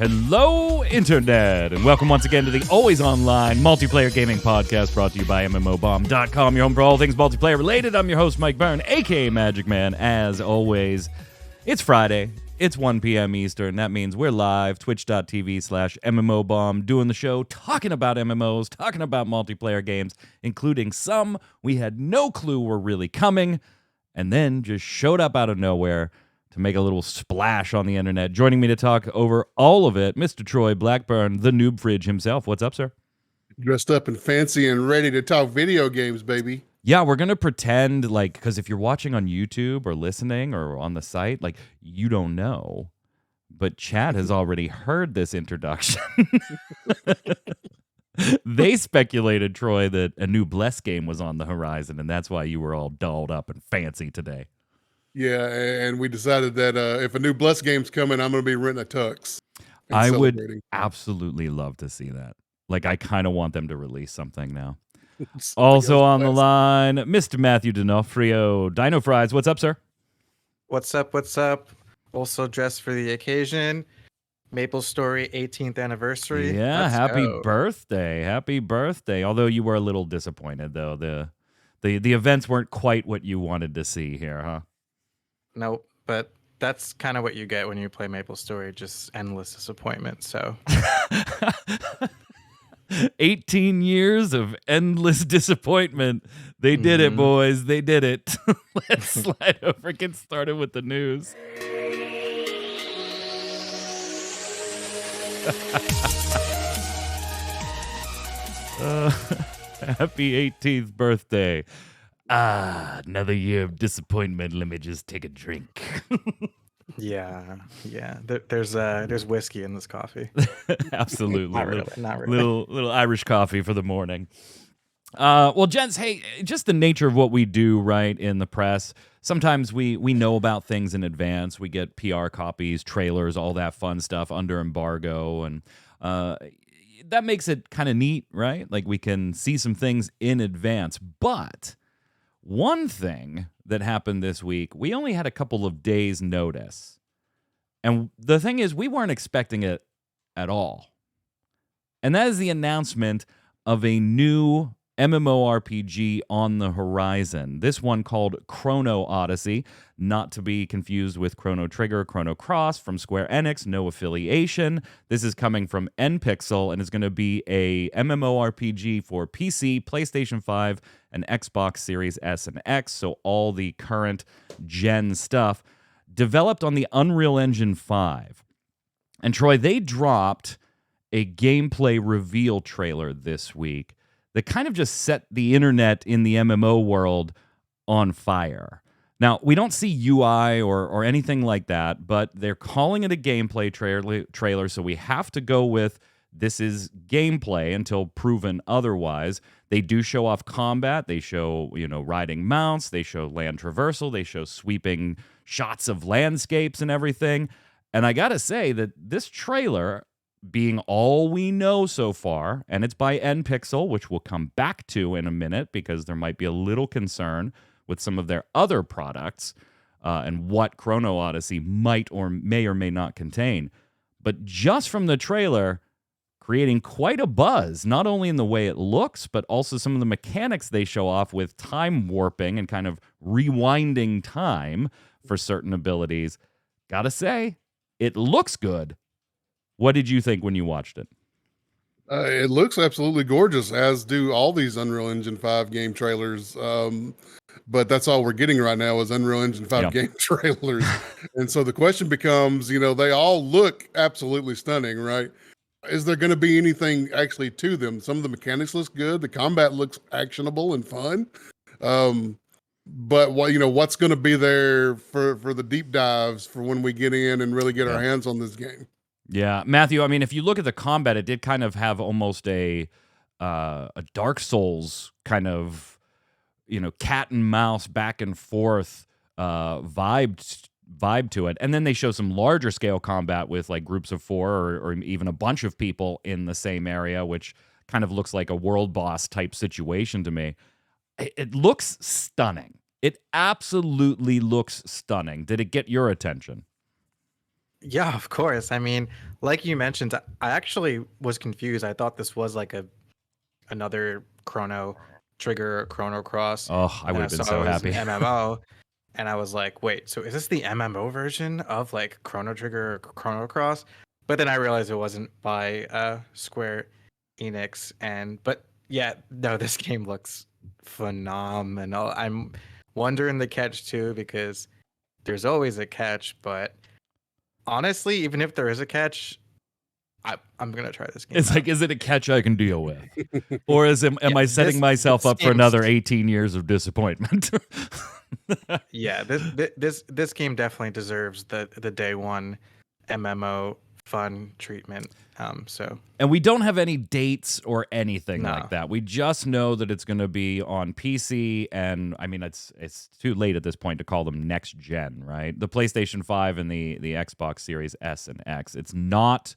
Hello, Internet, and welcome once again to the always online multiplayer gaming podcast brought to you by MMOBomb.com, your home for all things multiplayer related. I'm your host, Mike Byrne, aka Magicman. As always, it's Friday. It's 1 p.m. Eastern. That means we're live, twitch.tv/MMOBomb, doing the show, talking about MMOs, talking about multiplayer games, including some we had no clue were really coming, and then just showed up out of nowhere to make a little splash on the internet. Joining me to talk over all of it, Mr. Troy Blackburn, the Noob Fridge himself. What's up, sir? Dressed up and fancy and ready to talk video games, baby. Yeah, we're going to pretend like, because if you're watching on YouTube or listening or on the site, like, you don't know. But Chad has already heard this introduction. They speculated, Troy, that a new Bless game was on the horizon, and that's why you were all dolled up and fancy today. Yeah, and we decided that if a new Bless game's coming, I'm going to be renting a tux. I would absolutely love to see that. Like, I kind of want them to release something now. Also on the line, Mr. Matthew D'Onofrio, Dino Fries. What's up, sir? What's up? What's up? Also dressed for the occasion. Maple Story 18th anniversary. Yeah, happy birthday. Happy birthday. Although you were a little disappointed, though. The events weren't quite what you wanted to see here, huh? No, but that's kind of what you get when you play Maple Story, just endless disappointment. So 18 years of endless disappointment. They did it, boys. They did it. Let's slide over. Get started with the news. Happy 18th birthday. Another year of disappointment. Let me just take a drink. yeah. There's whiskey in this coffee. Absolutely. Not really. Little Irish coffee for the morning. Well, gents, hey, just the nature of what we do, right, in the press. Sometimes we know about things in advance. We get PR copies, trailers, all that fun stuff under embargo, and that makes it kind of neat, right? Like, we can see some things in advance. But one thing that happened this week, we only had a couple of days' notice. And the thing is, we weren't expecting it at all. And that is the announcement of a new MMORPG on the horizon. This one called Chrono Odyssey, not to be confused with Chrono Trigger, Chrono Cross from Square Enix, no affiliation. This is coming from NPixel and is going to be a MMORPG for PC, PlayStation 5, and Xbox Series S and X, so all the current gen stuff, developed on the Unreal Engine 5. And Troy, they dropped a gameplay reveal trailer this week that kind of just set the internet in the MMO world on fire. Now, we don't see UI or anything like that, but they're calling it a gameplay trailer, so we have to go with this is gameplay until proven otherwise. They do show off combat. They show, riding mounts. They show land traversal. They show sweeping shots of landscapes and everything. And I gotta say that this trailer, being all we know so far, and it's by NPixel, which we'll come back to in a minute because there might be a little concern with some of their other products and what Chrono Odyssey might or may not contain. But just from the trailer, creating quite a buzz, not only in the way it looks, but also some of the mechanics they show off with time warping and kind of rewinding time for certain abilities. Gotta say, it looks good. What did you think when you watched it? It looks absolutely gorgeous, as do all these Unreal Engine 5 game trailers. But that's all we're getting right now is Unreal Engine 5 game trailers. And so the question becomes, they all look absolutely stunning, right? Is there going to be anything actually to them? Some of the mechanics look good. The combat looks actionable and fun. But what's going to be there for the deep dives for when we get in and really get our hands on this game? Yeah, Matthew, I mean, if you look at the combat, it did kind of have almost a Dark Souls kind of, cat and mouse back and forth vibe to it. And then they show some larger scale combat with like groups of 4 or even a bunch of people in the same area, which kind of looks like a world boss type situation to me. It looks stunning. It absolutely looks stunning. Did it get your attention? Yeah, of course. I mean, like you mentioned, I actually was confused. I thought this was like another Chrono Trigger, Chrono Cross. Oh, I And would I have been saw so it was an happy. MMO. And I was like, wait, so is this the MMO version of like Chrono Trigger or Chrono Cross? But then I realized it wasn't by Square Enix. But yeah, no, this game looks phenomenal. I'm wondering the catch too, because there's always a catch, but honestly, even if there is a catch, I'm gonna try this game It's out. like, is it a catch I can deal with? Or am Yeah, I setting myself this up for game's another 18 years of disappointment? yeah, this game definitely deserves the day one MMO fun treatment. So And we don't have any dates or anything no, like that. We just know that it's going to be on PC, and I mean it's too late at this point to call them next gen, right? The PlayStation 5 and the Xbox Series S and X. It's not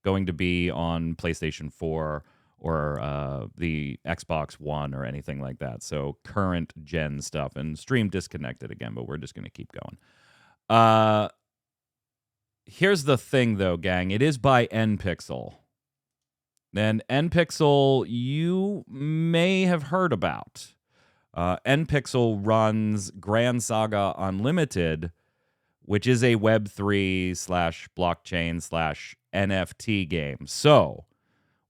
going to be on PlayStation 4 or the Xbox One or anything like that. So current gen stuff, and Stream disconnected again, but we're just going to keep going. Here's the thing, though, gang. It is by NPixel. And NPixel, you may have heard about. NPixel runs Grand Saga Unlimited, which is a Web3 / blockchain / NFT game. So,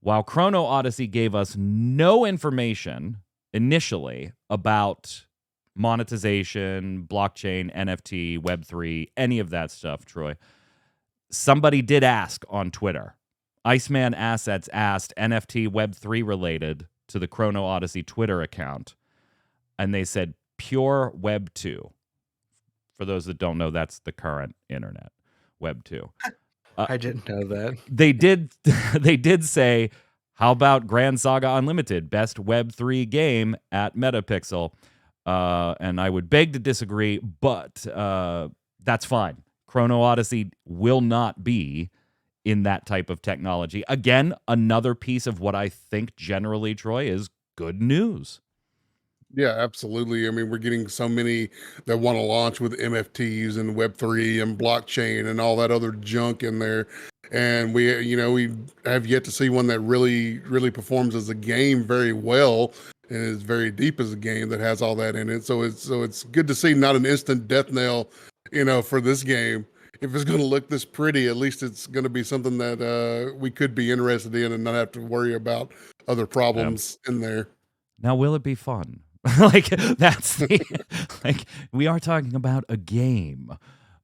while Chrono Odyssey gave us no information initially about monetization, blockchain, NFT, Web3, any of that stuff, Troy, somebody did ask on Twitter. Iceman Assets asked NFT Web3 related to the Chrono Odyssey Twitter account, and they said pure Web 2. For those that don't know, that's the current internet, Web 2. I didn't know that. They did say, how about Grand Saga Unlimited, best Web3 game at Metapixel? And I would beg to disagree, but that's fine. Chrono Odyssey will not be in that type of technology. Again, another piece of what I think generally, Troy, is good news. Yeah, absolutely. I mean, we're getting so many that want to launch with MFTs and Web3 and blockchain and all that other junk in there. And we have yet to see one that really, really performs as a game very well and is very deep as a game that has all that in it. So it's good to see not an instant death knell, for this game. If it's going to look this pretty, at least it's going to be something that we could be interested in and not have to worry about other problems in there. Now, will it be fun? Like, that's the, like, we are talking about a game.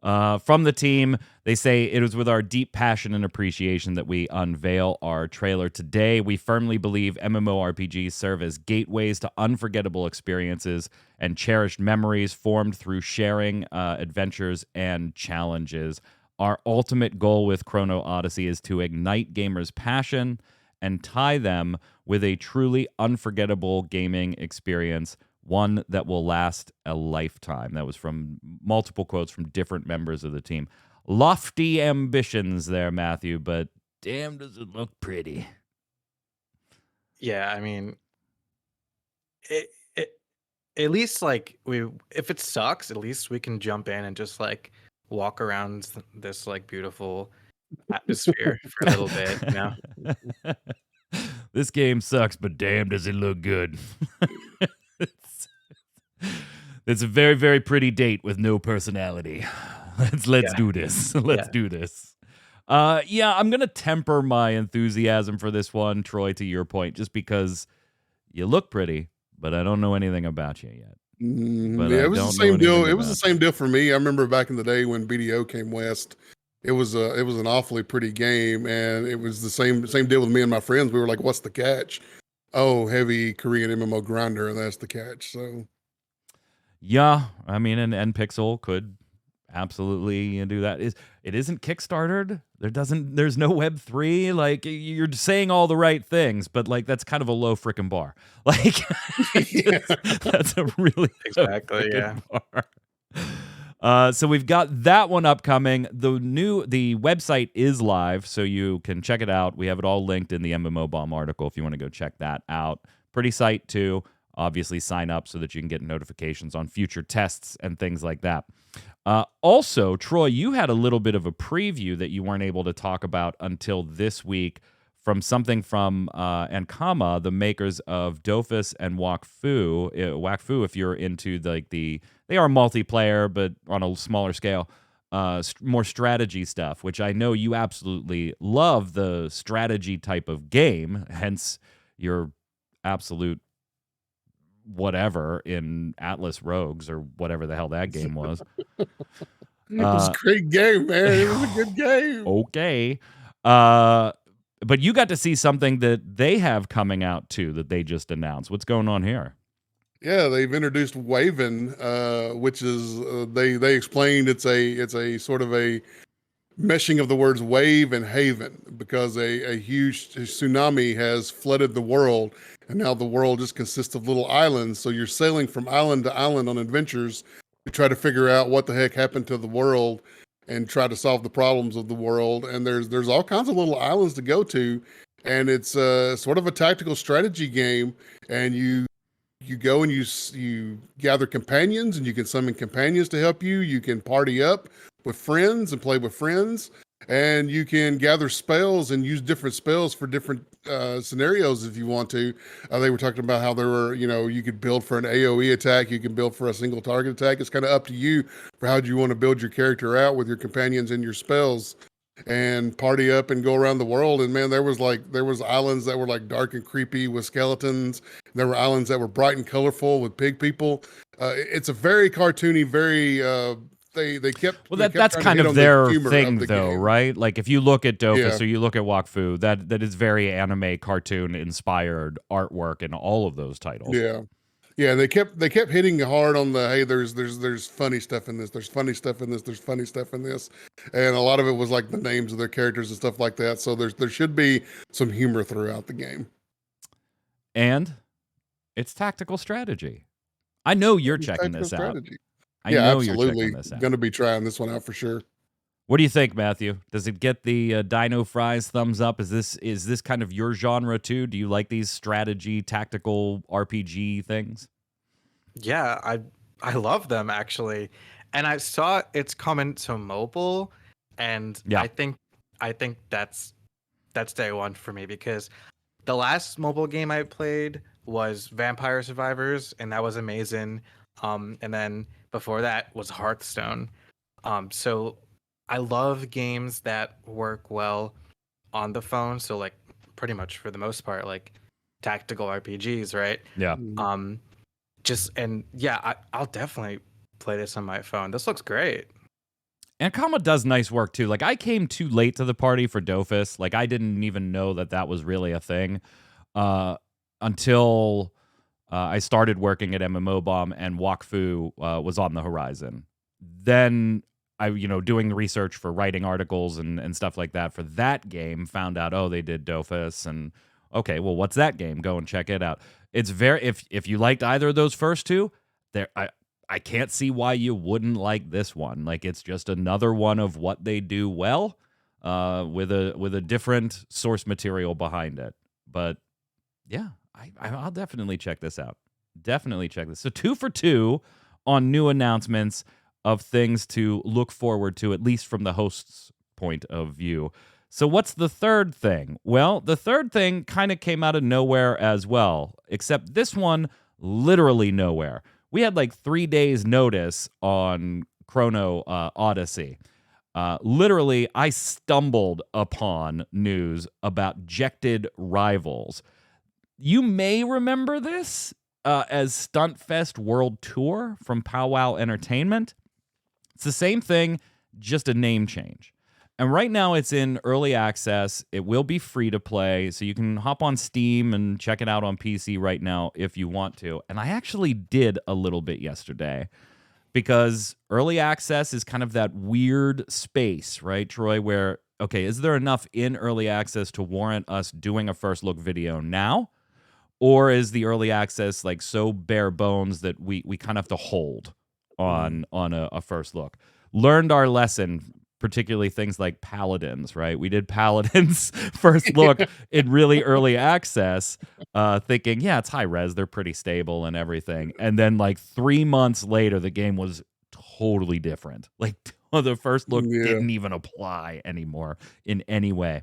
From the team, they say it was with our deep passion and appreciation that we unveil our trailer today. We firmly believe MMORPGs serve as gateways to unforgettable experiences and cherished memories formed through sharing adventures and challenges. Our ultimate goal with Chrono Odyssey is to ignite gamers' passion and tie them with a truly unforgettable gaming experience, one that will last a lifetime. That was from multiple quotes from different members of the team. Lofty ambitions there, Matthew, but damn, does it look pretty. Yeah, I mean, it at least like if it sucks, at least we can jump in and just like walk around this like beautiful atmosphere for a little bit. This game sucks, but damn, does it look good. It's a very, very pretty date with no personality. Let's do this. Let's do this. I'm going to temper my enthusiasm for this one, Troy, to your point, just because you look pretty, but I don't know anything about you yet. But yeah, it was the same deal. It was the same deal for me. I remember back in the day when BDO came west. It was an awfully pretty game, and it was the same deal with me and my friends. We were like, "What's the catch?" Oh, heavy Korean MMO grinder, and that's the catch. So, yeah, I mean, an NPixel could absolutely do that. It isn't Kickstartered? There's no Web3. Like, you're saying all the right things, but like that's kind of a low frickin' bar. Like, that's a really Exactly, low bar. So we've got that one upcoming. The website is live, so you can check it out. We have it all linked in the MMOBomb article if you want to go check that out. Pretty site too. obviously sign up so that you can get notifications on future tests and things like that. Also, Troy, you had a little bit of a preview that you weren't able to talk about until this week from something from Ankama, the makers of Dofus and Wakfu. Wakfu, if you're into they are multiplayer, but on a smaller scale, more strategy stuff, which I know you absolutely love the strategy type of game, hence your absolute whatever in Atlas Rogues or whatever the hell that game was. It was a great game, man. It was a good game. Okay. But you got to see something that they have coming out too that they just announced. What's going on here? Yeah, they've introduced Waven, which is they explained it's a sort of a meshing of the words wave and haven, because a huge tsunami has flooded the world, and now the world just consists of little islands. So you're sailing from island to island on adventures to try to figure out what the heck happened to the world and try to solve the problems of the world. And there's all kinds of little islands to go to, and it's sort of a tactical strategy game. And you go and you gather companions, and you can summon companions to help you. You can party up with friends and play with friends, and you can gather spells and use different spells for different scenarios if you want to. They were talking about how there were, you could build for an AoE attack, you can build for a single target attack. It's kind of up to you for how you want to build your character out with your companions and your spells, and party up and go around the world. And man, there was islands that were like dark and creepy with skeletons. There were islands that were bright and colorful with pig people. It's a very cartoony, very they kept that's trying to kind hit of on the their humor thing of the though, game. right? Like if you look at Dofus Yeah. or you look at Wakfu, that is very anime cartoon inspired artwork in all of those titles. Yeah, they kept hitting hard on the, hey, there's funny stuff in this, there's funny stuff in this, there's funny stuff in this, and a lot of it was like the names of their characters and stuff like that. So there should be some humor throughout the game. And it's tactical strategy. I know you're checking Tactical this out. strategy. I Yeah, know you're absolutely. checking this out. Going to be trying this one out for sure. What do you think, Matthew? Does it get the Dino Fries thumbs up? Is this kind of your genre too? Do you like these strategy, tactical RPG things? Yeah, I love them actually, and I saw it's coming to mobile, and Yeah. I think that's day one for me, because the last mobile game I played was Vampire Survivors, and that was amazing. And then before that was Hearthstone. So I love games that work well on the phone. So like pretty much for the most part, like tactical RPGs, right? Yeah. I'll definitely play this on my phone. This looks great. And Kama does nice work too. Like I came too late to the party for Dofus. Like I didn't even know that was really a thing until I started working at MMOBomb and Wakfu was on the horizon. Then I, doing the research for writing articles and stuff like that for that game, found out, oh, they did Dofus, and okay, well, what's that game? Go and check it out. It's very, if you liked either of those first two, I can't see why you wouldn't like this one. Like it's just another one of what they do well, with a different source material behind it. But yeah, I'll definitely check this out. Definitely check this. So 2 for 2 on new announcements of things to look forward to, at least from the host's point of view. So what's the third thing? Well, the third thing kind of came out of nowhere as well, except this one literally nowhere. We had like 3 days notice on Chrono Odyssey. Literally, I stumbled upon news about Jected-Rivals. You may remember this as Stuntfest World Tour from Powwow Entertainment. It's the same thing, just a name change. And right now it's in early access. It will be free to play, so you can hop on Steam and check it out on PC right now if you want to. And I actually did a little bit yesterday, because early access is kind of that weird space, right, Troy, where, okay, is there enough in early access to warrant us doing a first look video now? Or is the early access like so bare bones that we kind of have to hold on a first look? Learned our lesson particularly things like paladins, right? We did paladins first look in really early access, thinking, yeah, it's high res, they're pretty stable and everything. And then like 3 months later, the game was totally different. Like the first look didn't even apply anymore in any way.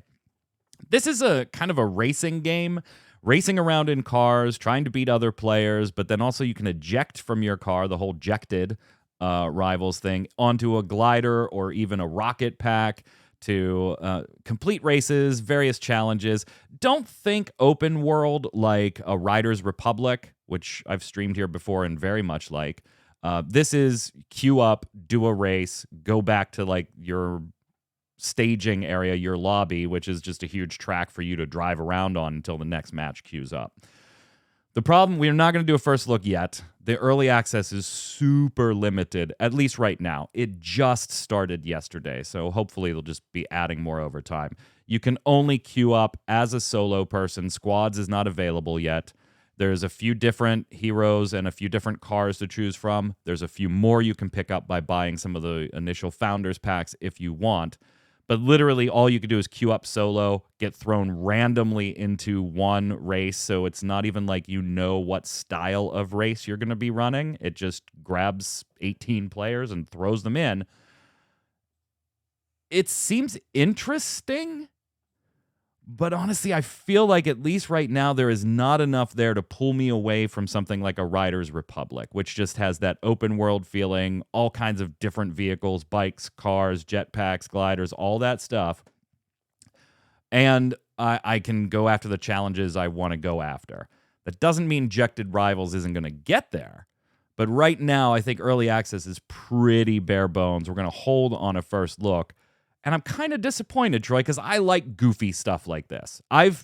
This is a kind of a racing game, racing around in cars, trying to beat other players, but then also you can eject from your car, the whole Jected-Rivals thing, onto a glider or even a rocket pack to complete races, various challenges. Don't think open world like a Riders Republic, which I've streamed here before and very much like. This is queue up, do a race, go back to like your staging area, your lobby, which is just a huge track for you to drive around on until the next match queues up. The problem, we're not going to do a first look yet. The early access is super limited, at least right now. It just started yesterday, so hopefully they'll just be adding more over time. You can only queue up as a solo person. Squads is not available yet. There's a few different heroes and a few different cars to choose from. There's a few more you can pick up by buying some of the initial Founders Packs if you want. But literally all you can do is queue up solo, get thrown randomly into one race, so it's not even like you know what style of race you're going to be running. It just grabs 18 players and throws them in. It seems interesting, but honestly, I feel like at least right now there is not enough there to pull me away from something like a Riders Republic, which just has that open world feeling, all kinds of different vehicles, bikes, cars, jetpacks, gliders, all that stuff. And I can go after the challenges I want to go after. That doesn't mean Jected-Rivals isn't going to get there. But right now, I think early access is pretty bare bones. We're going to hold on a first look. And I'm kind of disappointed, Troy, because I like goofy stuff like this.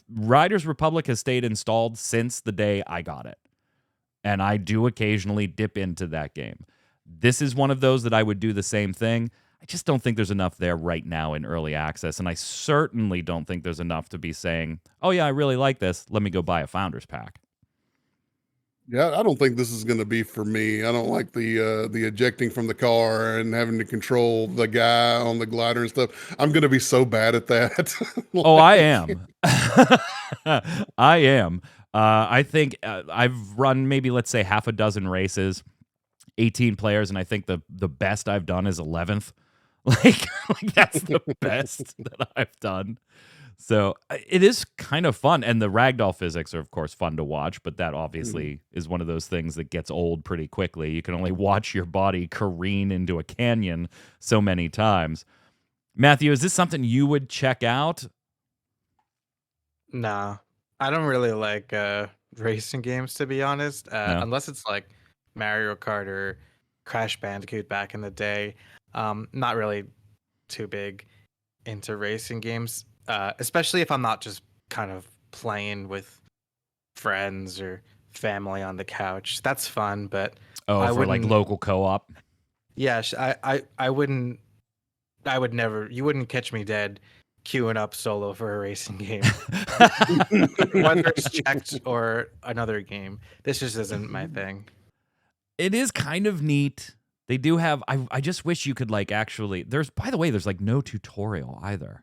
Riders Republic has stayed installed since the day I got it. And I do occasionally dip into that game. This is one of those that I would do the same thing. I just don't think there's enough there right now in early access. And I certainly don't think there's enough to be saying, oh yeah, I really like this. Let me go buy a Founders Pack. Yeah, I don't think this is going to be for me. I don't like the ejecting from the car and having to control the guy on the glider and stuff. I'm going to be so bad at that. Oh, I am. I am. I think I've run maybe, let's say, half a dozen races, 18 players, and I think the best I've done is 11th. Like that's the best that I've done. So it is kind of fun. And the ragdoll physics are, of course, fun to watch, but that obviously is one of those things that gets old pretty quickly. You can only watch your body careen into a canyon so many times. Matthew, is this something you would check out? Nah, I don't really like racing games, to be honest, No? unless it's like Mario Kart or Crash Bandicoot back in the day. Not really too big into racing games. Especially if I'm not just kind of playing with friends or family on the couch. That's fun, but For like local co-op? Yeah, I wouldn't. I would never. You wouldn't catch me dead queuing up solo for a racing game, whether it's Checked or another game. This just isn't my thing. It is kind of neat. They do have. I just wish you could like actually. By the way, there's like no tutorial either.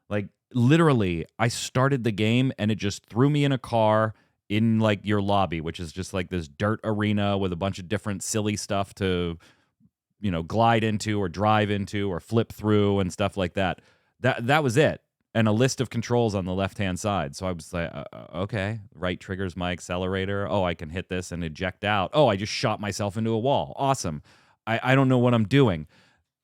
Like literally, I started the game and it just threw me in a car in like your lobby, which is just like this dirt arena with a bunch of different silly stuff to, glide into or drive into or flip through and stuff like that. That was it. And a list of controls on the left-hand side. So I was like, okay, right trigger's my accelerator. Oh, I can hit this and eject out. Oh, I just shot myself into a wall. Awesome. I don't know what I'm doing.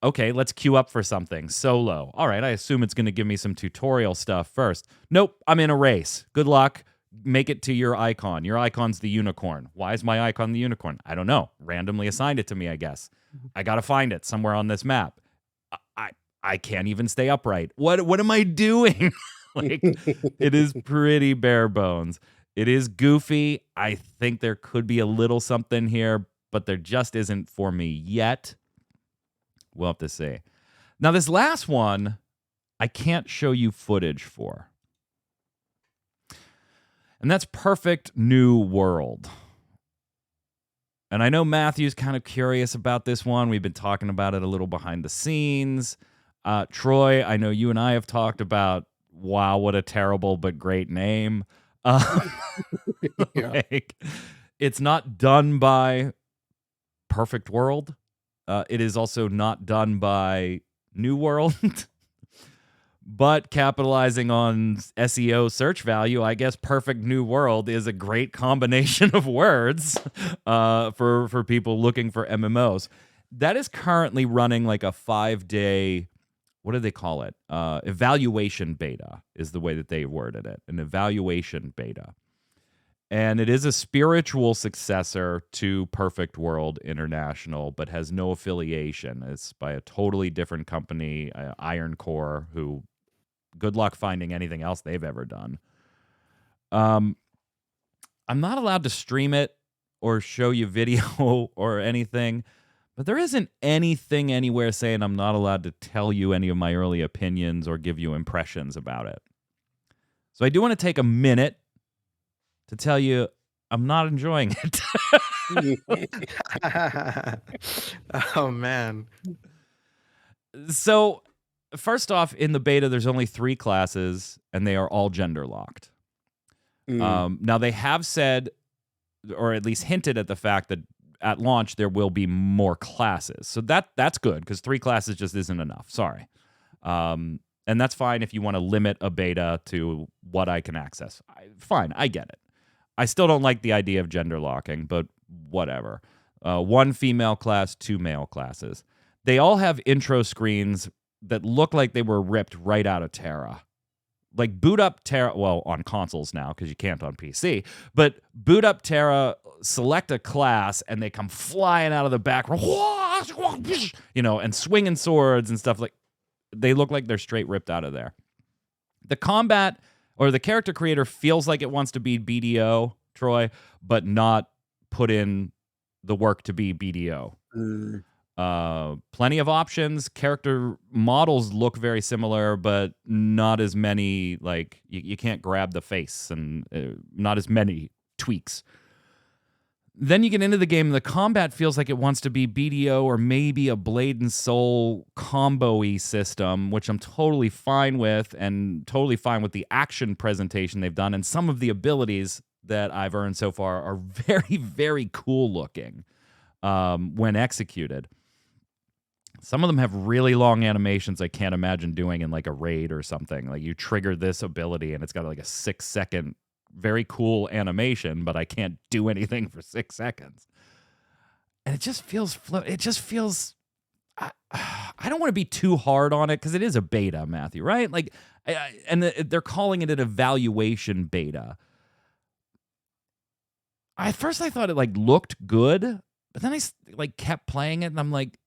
Okay, let's queue up for something. Solo. All right, I assume it's going to give me some tutorial stuff first. Nope, I'm in a race. Good luck. Make it to your icon. Your icon's the unicorn. Why is my icon the unicorn? I don't know. Randomly assigned it to me, I guess. I got to find it somewhere on this map. I can't even stay upright. What am I doing? Like, it is pretty bare bones. It is goofy. I think there could be a little something here, but there just isn't for me yet. We'll have to see. Now, this last one, I can't show you footage for. And that's Perfect New World. And I know Matthew's kind of curious about this one. We've been talking about it a little behind the scenes. Troy, I know you and I have talked about, wow, what a terrible but great name. Yeah. Like, it's not done by Perfect World. It is also not done by New World. But capitalizing on SEO search value, I guess Perfect New World is a great combination of words for people looking for MMOs. That is currently running like a 5-day, what do they call it? Evaluation beta is the way that they worded it, an evaluation beta. And it is a spiritual successor to Perfect World International, but has no affiliation. It's by a totally different company, Iron Core, who good luck finding anything else they've ever done. I'm not allowed to stream it or show you video or anything, but there isn't anything anywhere saying I'm not allowed to tell you any of my early opinions or give you impressions about it. So I do want to take a minute to tell you I'm not enjoying it. Oh man. So, first off, in the beta, there's only 3 classes, and they are all gender locked. Now, they have said, or at least hinted at the fact that at launch there will be more classes. So that's good, because 3 classes just isn't enough. Sorry. And that's fine if you want to limit a beta to what I can access. Fine, I get it. I still don't like the idea of gender locking, but whatever. 1 female class, 2 male classes. They all have intro screens that look like they were ripped right out of Terra. Like, boot up Terra, well, on consoles now, because you can't on PC, but boot up Terra, select a class, and they come flying out of the back, and swinging swords and stuff. Like, they look like they're straight ripped out of there. The combat, or the character creator, feels like it wants to be BDO, Troy, but not put in the work to be BDO. Plenty of options. Character models look very similar, but not as many, like, you can't grab the face, and not as many tweaks. Then you get into the game, and the combat feels like it wants to be BDO or maybe a Blade and Soul combo-y system, which I'm totally fine with, and totally fine with the action presentation they've done, and some of the abilities that I've earned so far are very, very cool looking when executed. Some of them have really long animations I can't imagine doing in like a raid or something. Like, you trigger this ability and it's got like a 6-second, very cool animation, but I can't do anything for 6 seconds. And it just feels, I don't want to be too hard on it, because it is a beta, Matthew, right? Like, they're calling it an evaluation beta. At first I thought it like looked good, but then I like kept playing it and I'm like,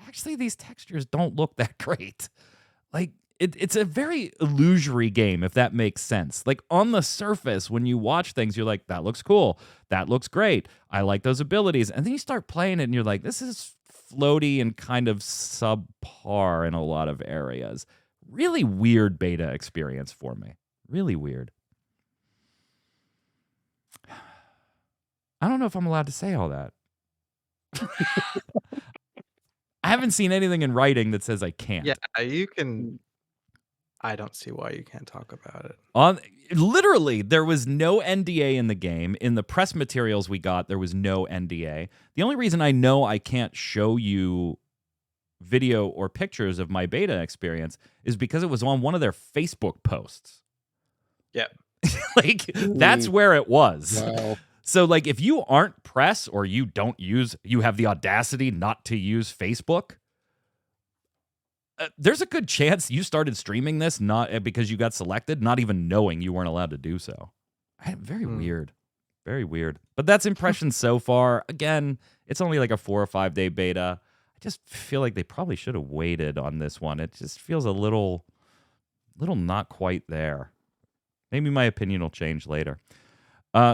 actually, these textures don't look that great. Like, it's a very illusory game, if that makes sense. Like, on the surface, when you watch things, you're like, that looks cool. That looks great. I like those abilities. And then you start playing it, and you're like, this is floaty and kind of subpar in a lot of areas. Really weird beta experience for me. Really weird. I don't know if I'm allowed to say all that. I haven't seen anything in writing that says I can't. Yeah, you can. I don't see why you can't talk about it. Literally, there was no NDA in the game. In the press materials we got, there was no NDA. The only reason I know I can't show you video or pictures of my beta experience is because it was on one of their Facebook posts. Yeah. Like, that's where it was. Wow. So, like, if you aren't press, or you have the audacity not to use Facebook, there's a good chance you started streaming this not because you got selected, not even knowing you weren't allowed to do so. Very weird. Very weird. But that's impressions so far. Again, it's only like a 4 or 5 day beta. I just feel like they probably should have waited on this one. It just feels a little not quite there. Maybe my opinion will change later.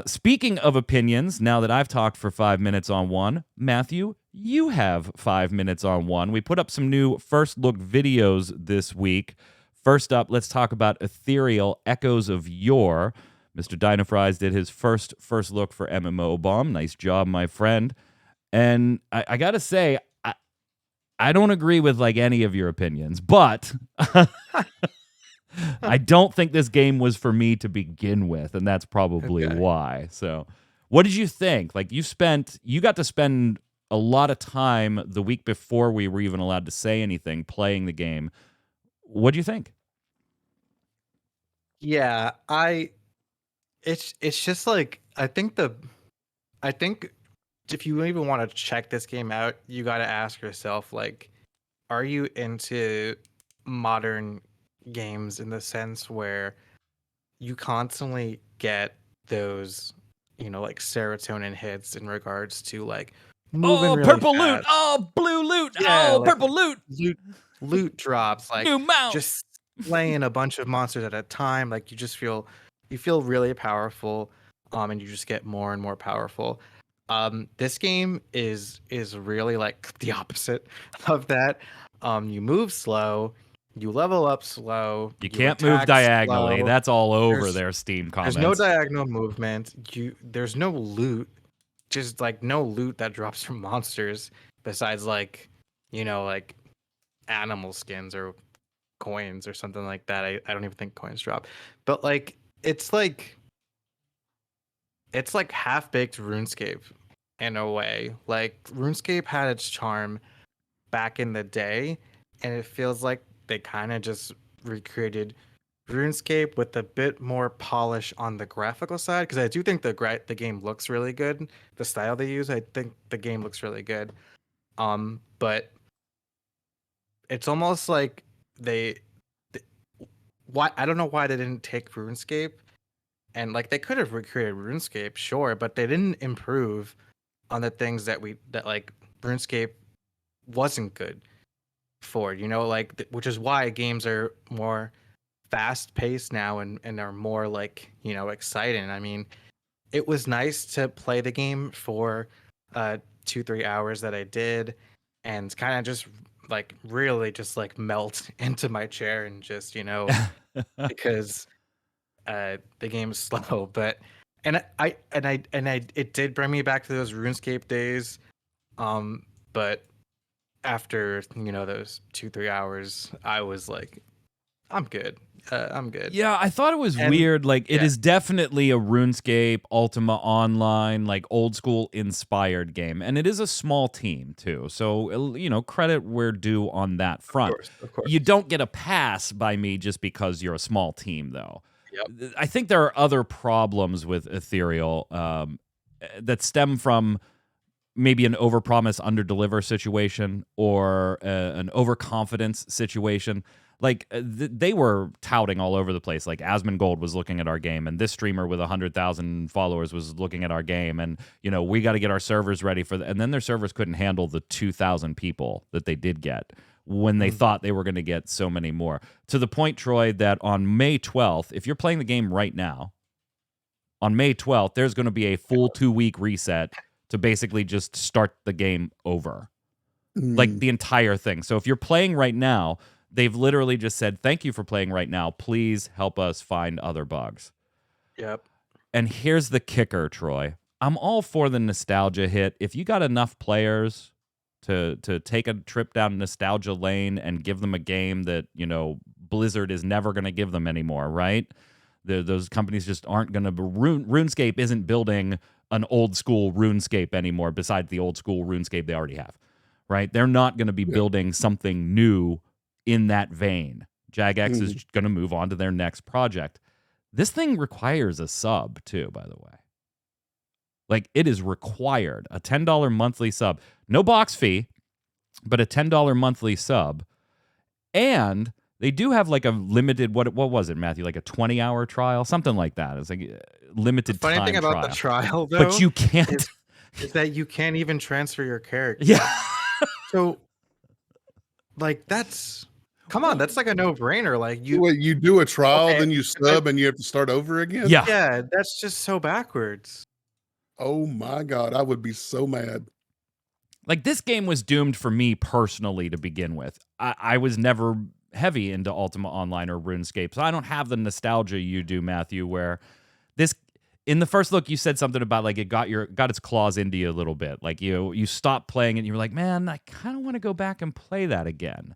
Speaking of opinions, now that I've talked for 5 minutes on one, Matthew, you have 5 minutes on one. We put up some new first look videos this week. First up, let's talk about Ethyrial Echoes of Yore. Mr. Dinofries did his first look for MMOBomb. Nice job, my friend. And I got to say, I don't agree with like any of your opinions, but I don't think this game was for me to begin with, and that's probably Okay. why. So, what did you think? Like you got to spend a lot of time the week before we were even allowed to say anything playing the game. What do you think? Yeah, it's just like I think if you even want to check this game out, you got to ask yourself like, are you into modern games in the sense where you constantly get those, like serotonin hits in regards to like moving Oh, really purple loot. fast. Oh, blue loot. Yeah, Oh, like purple loot. loot drops, like New mount. just slaying a bunch of monsters at a time. Like you feel really powerful, and you just get more and more powerful. This game is really like the opposite of that. You move slow, you level up slow, You you can't move attack diagonally. slow. That's all over There's their Steam there's comments. no diagonal movement. There's no loot. Just like no loot that drops from monsters besides like, like animal skins or coins or something like that. I don't even think coins drop. But like it's like half-baked RuneScape in a way. Like RuneScape had its charm back in the day, and it feels like they kind of just recreated RuneScape with a bit more polish on the graphical side, because I do think the game looks really good. The style they use, I think the game looks really good. But it's almost like th- why I don't know why they didn't take RuneScape, and like they could have recreated RuneScape, sure, but they didn't improve on the things that like RuneScape wasn't good for, like which is why games are more fast paced now and are more like, exciting. I mean, it was nice to play the game for 2-3 hours that I did and kind of just like really just like melt into my chair and just, because the game is slow, but and I it did bring me back to those RuneScape days. But after, those 2-3 hours, I was like, I'm good. I'm good. Yeah, I thought it was And weird. Like, it yeah, is definitely a RuneScape Ultima Online, like old school inspired game, and it is a small team too. So credit where due on that front. of course. You don't get a pass by me just because you're a small team, though. Yep. I think there are other problems with Ethyrial that stem from maybe an overpromise, underdeliver situation, or an overconfidence situation. Like they were touting all over the place. Like Asmongold was looking at our game, and this streamer with 100,000 followers was looking at our game, and we got to get our servers ready for that. And then their servers couldn't handle the 2,000 people that they did get when they thought they were going to get so many more. To the point, Troy, that on May 12th, if you're playing the game right now, on May 12th, there's going to be a full 2-week reset to basically just start the game over. Like the entire thing. So if you're playing right now, they've literally just said, thank you for playing right now. Please help us find other bugs. Yep. And here's the kicker, Troy. I'm all for the nostalgia hit. If you got enough players to take a trip down nostalgia lane and give them a game that, Blizzard is never going to give them anymore, right? Those companies just aren't going to... RuneScape isn't building an old school RuneScape anymore besides the old school RuneScape they already have, right? They're not going to be building something new in that vein. Jagex is going to move on to their next project. This thing requires a sub too, by the way. Like, it is required. A $10 monthly sub. No box fee, but a $10 monthly sub. And they do have like a limited, what was it, Matthew? Like a 20-hour trial? Something like that. It's like a limited time Funny thing about trial. the trial, though, But you can't. is that you can't even transfer your character. Yeah. So, like, come on, that's like a no-brainer. Like you do a trial, Okay, then you sub, and you have to start over again. yeah, that's just so backwards. Oh my God, I would be so mad. Like, this game was doomed for me personally to begin with. I was never heavy into Ultima Online or RuneScape, so I don't have the nostalgia you do, Matthew, where in the first look, you said something about like it got its claws into you a little bit. Like you stopped playing and you were like, man, I kind of want to go back and play that again.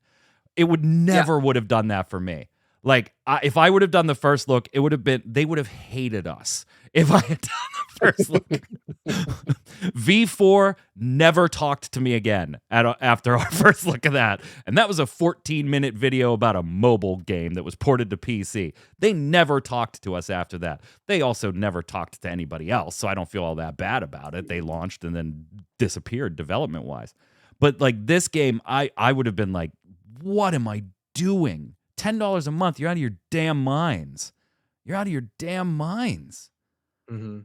It would have done that for me. Like if I would have done the first look, they would have hated us if I had done the first look. V4 never talked to me again after our first look of that. And that was a 14-minute video about a mobile game that was ported to PC. They never talked to us after that. They also never talked to anybody else, so I don't feel all that bad about it. They launched and then disappeared development-wise. But like this game, I would have been like, what am I doing? $10 a month, you're out of your damn minds. You're out of your damn minds. Mm-hmm.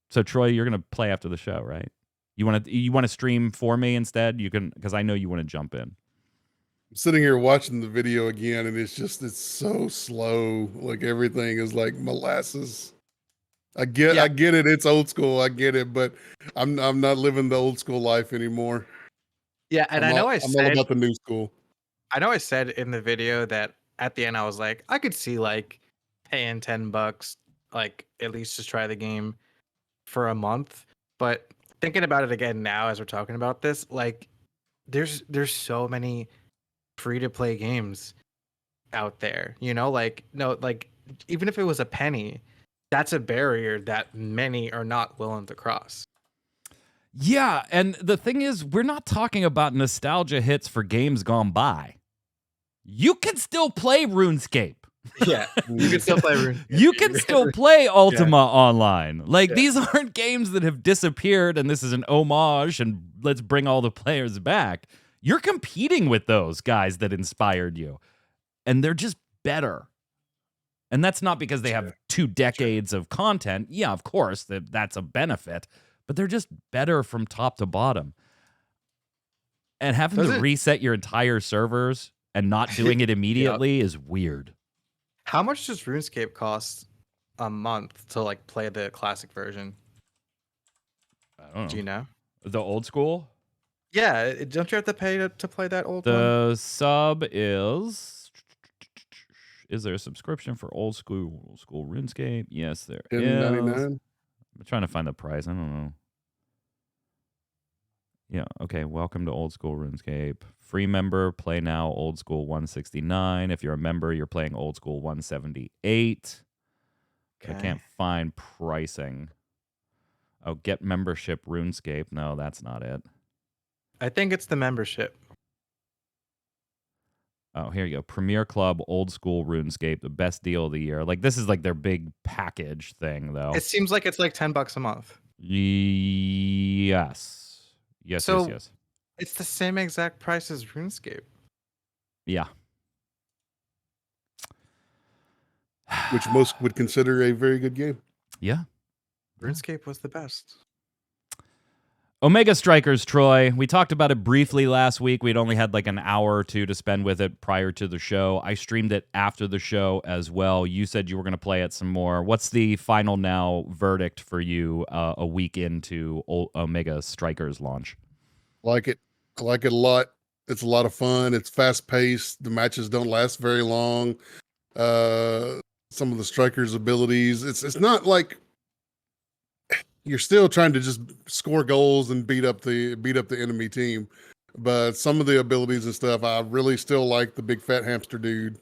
So Troy, you're gonna play after the show, right? You want to stream for me instead? You can, because I know you want to jump in. I'm sitting here watching the video again, and it's so slow. Like everything is like molasses. I get it. It's old school. I get it, but I'm not living the old school life anymore. Yeah, and I'm all about the new school. I know I said in the video that at the end I was like, I could see like paying $10, like at least just try the game for a month. But thinking about it again now as we're talking about this, like there's so many free to play games out there. You know, like even if it was a penny, that's a barrier that many are not willing to cross. Yeah, and the thing is, we're not talking about nostalgia hits for games gone by. You can still play RuneScape. Yeah, you can still play RuneScape. You can still play Ultima Online. Like, these aren't games that have disappeared, and this is an homage, and let's bring all the players back. You're competing with those guys that inspired you, and they're just better. And that's not because they have 2 decades of content. Yeah, of course, that's a benefit. But they're just better from top to bottom. And having to reset your entire servers and not doing it immediately is weird. How much does RuneScape cost a month to like play the classic version? I don't know. Do you know? The old school? Yeah, don't you have to pay to play that old one? The sub is... Is there a subscription for old school RuneScape? Yes, there is. $10.99. I'm trying to find the price. I don't know. Yeah, okay. Welcome to Old School RuneScape. Free member, play now, Old School 169. If you're a member, you're playing Old School 178. Okay. I can't find pricing. Oh, get membership RuneScape. No, that's not it. I think it's the membership. Oh, here you go. Premier Club, Old School RuneScape, the best deal of the year. Like, this is like their big package thing, though. It seems like it's like $10 a month. Yes. Yes. It's the same exact price as RuneScape. Yeah. Which most would consider a very good game. Yeah. RuneScape was the best. Omega Strikers, Troy. We talked about it briefly last week. We'd only had like an hour or two to spend with it prior to the show. I streamed it after the show as well. You said you were going to play it some more. What's the final now verdict for you a week into Omega Strikers launch? I like it a lot. It's a lot of fun. It's fast paced. The matches don't last very long. Some of the strikers' abilities. It's not like you're still trying to just score goals and beat up the enemy team, but some of the abilities and stuff, I really still like the big fat hamster dude.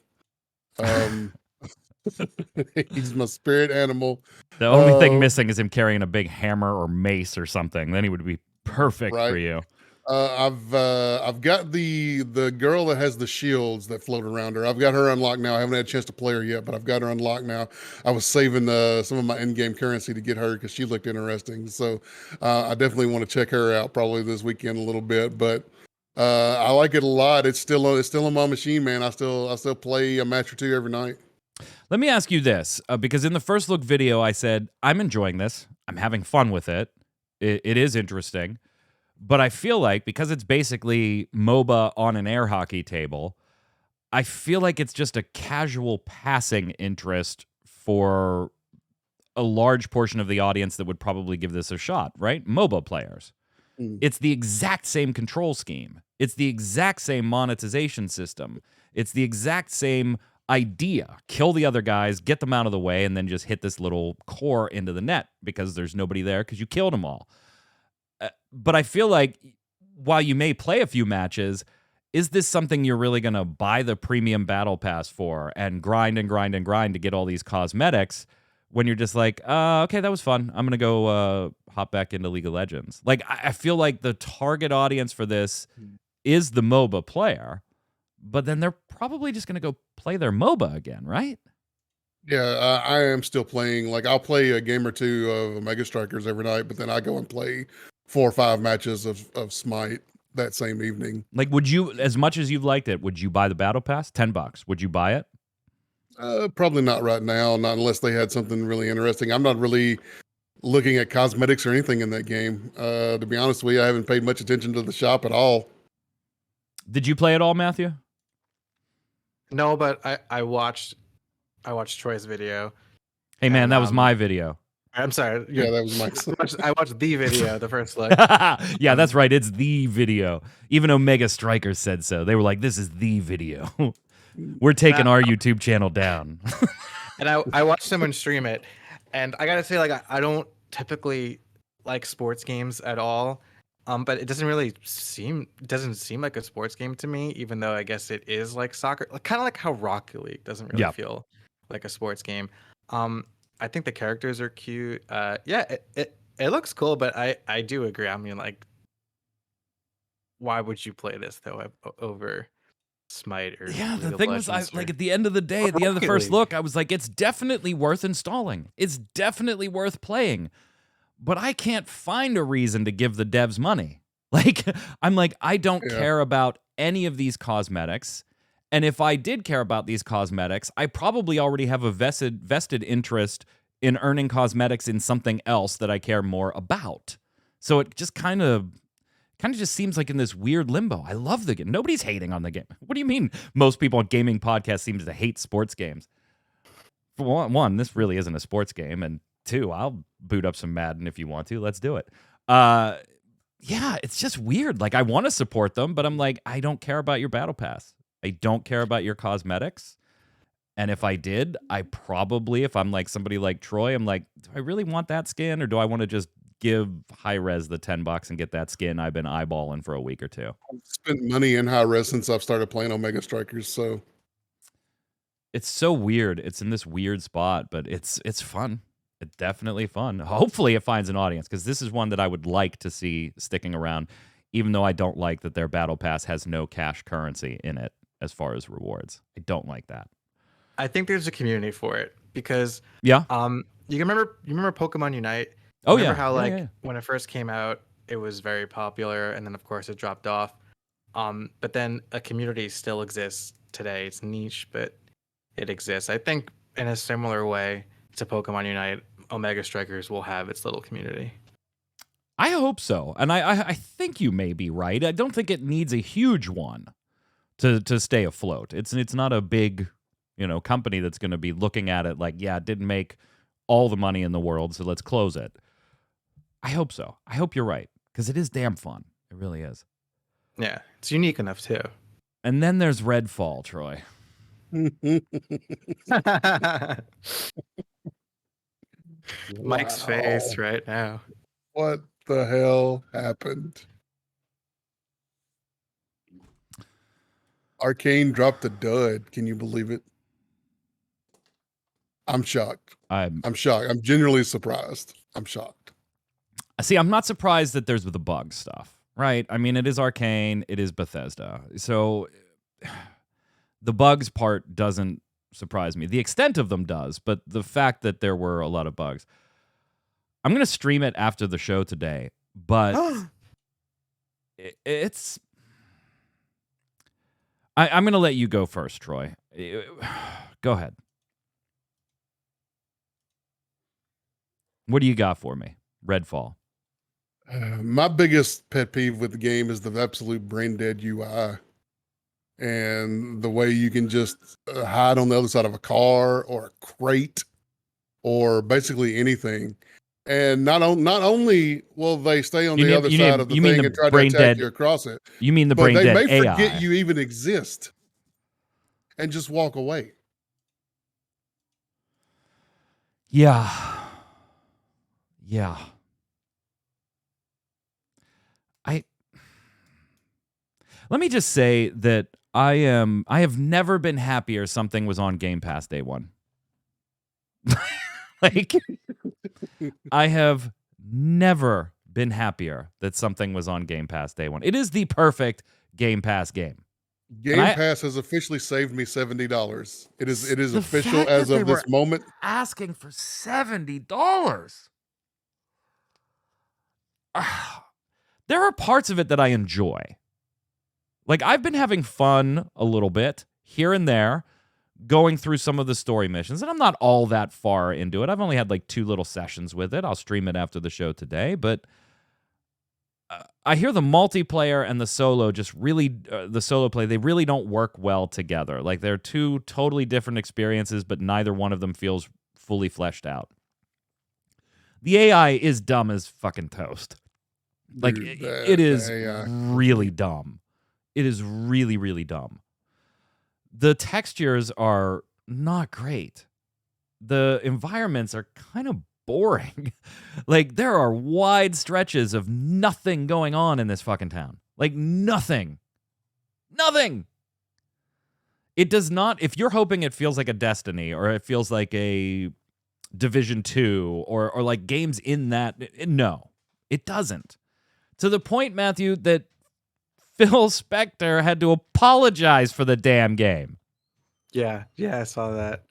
He's my spirit animal. The only thing missing is him carrying a big hammer or mace or something. Then he would be perfect for you. I've got the girl that has the shields that float around her. I've got her unlocked now. I haven't had a chance to play her yet, but I've got her unlocked now. I was saving some of my in-game currency to get her because she looked interesting. So I definitely want to check her out probably this weekend a little bit. But I like it a lot. It's still on my machine, man. I still play a match or two every night. Let me ask you this, because in the first look video, I said I'm enjoying this. I'm having fun with it. It is interesting. But I feel like, because it's basically MOBA on an air hockey table, I feel like it's just a casual passing interest for a large portion of the audience that would probably give this a shot, right? MOBA players. It's the exact same control scheme. It's the exact same monetization system. It's the exact same idea. Kill the other guys, get them out of the way, and then just hit this little core into the net because there's nobody there because you killed them all. But I feel like while you may play a few matches, is this something you're really going to buy the premium battle pass for and grind and grind and grind to get all these cosmetics when you're just like, okay, that was fun. I'm going to go hop back into League of Legends. Like, I feel like the target audience for this is the MOBA player, but then they're probably just going to go play their MOBA again, right? Yeah, I am still playing. Like, I'll play a game or two of Mega Strikers every night, but then I go and play 4 or 5 matches of Smite that same evening. Like, would you, as much as you've liked it, would you buy the battle pass? $10. Would you buy it? Probably not right now, not unless they had something really interesting. I'm not really looking at cosmetics or anything in that game. To be honest with you, I haven't paid much attention to the shop at all. Did you play it all, Matthew? No, but I watched Troy's video. Hey, man, And, that was my video. I'm sorry. Yeah, that was Mike's. I watched the video, the first look. Yeah, that's right. It's the video. Even Omega Strikers said so. They were like, this is the video. We're taking our YouTube channel down. And I watched someone stream it, and I gotta say, like, I don't typically like sports games at all. But it doesn't seem like a sports game to me, even though I guess it is like soccer, like, kind of like how Rocket League doesn't really feel like a sports game. I think the characters are cute. Yeah, it looks cool, but I do agree. I mean, like, why would you play this though over Smite or Yeah, the League of thing was, Legends like, or- at the end of the day, at the end of the Rocket first League. look, I was like, it's definitely worth installing. It's definitely worth playing. But I can't find a reason to give the devs money. Like, I'm like, I don't care about any of these cosmetics. And if I did care about these cosmetics, I probably already have a vested interest in earning cosmetics in something else that I care more about. So it just kind of just seems like in this weird limbo. I love the game. Nobody's hating on the game. What do you mean most people on gaming podcasts seem to hate sports games? For one, this really isn't a sports game. And 2, I'll boot up some Madden if you want to. Let's do it. Yeah, it's just weird. Like, I want to support them, but I'm like, I don't care about your battle pass. I don't care about your cosmetics. And if I did, I probably, if I'm like somebody like Troy, I'm like, do I really want that skin, or do I want to just give high res the $10 and get that skin I've been eyeballing for a week or two? I've spent money in high res since I've started playing Omega Strikers, so it's so weird. It's in this weird spot, but it's fun. It's definitely fun. Hopefully it finds an audience, because this is one that I would like to see sticking around, even though I don't like that their battle pass has no cash currency in it as far as rewards. I don't like that. I think there's a community for it because Yeah. you remember Pokemon Unite? Oh, Remember yeah. how, like, yeah. when it first came out, it was very popular, and then of course it dropped off. But then a community still exists today. It's niche, but it exists. I think in a similar way to Pokemon Unite, Omega Strikers will have its little community. I hope so. And I think you may be right. I don't think it needs a huge one to stay afloat. It's not a big, company that's going to be looking at it like, yeah, it didn't make all the money in the world, so let's close it. I hope so. I hope you're right, because it is damn fun. It really is. Yeah, it's unique enough too. And then there's Redfall, Troy. Mike's face right now. What the hell happened? Arcane dropped a dud. Can you believe it? I'm shocked. I'm shocked. I'm genuinely surprised. I'm shocked. See, I'm not surprised that there's the bug stuff, right? I mean, it is Arcane, it is Bethesda. So the bugs part doesn't surprise me. The extent of them does, but the fact that there were a lot of bugs. I'm going to stream it after the show today, but it's... I'm going to let you go first, Troy. Go ahead. What do you got for me? Redfall. My biggest pet peeve with the game is the absolute brain dead UI. And the way you can just hide on the other side of a car or a crate or basically anything. And not only will they stay on the other side of the thing and try to attack you across it. You mean the brain dead AI. But they may forget you even exist and just walk away. Yeah. Let me just say that I have never been happier something was on Game Pass day one. Like, I have never been happier that something was on Game Pass day one. It is the perfect Game Pass game. Game Pass has officially saved me $70. It is official as of this moment. Asking for $70. There are parts of it that I enjoy. Like, I've been having fun a little bit here and there, going through some of the story missions, and I'm not all that far into it. I've only had like 2 little sessions with it. I'll stream it after the show today, but I hear the multiplayer and the solo just really, the solo play, they really don't work well together. Like, they're 2 totally different experiences, but neither one of them feels fully fleshed out. The AI is dumb as fucking toast. Like, it is really dumb. It is really, really dumb. The textures are not great. The environments are kind of boring. Like, there are wide stretches of nothing going on in this fucking town. Like, nothing. Nothing. It does not, if you're hoping it feels like a Destiny or it feels like a Division 2 or like games in that, no, it doesn't. To the point, Matthew, that Phil Spector had to apologize for the damn game. Yeah, I saw that.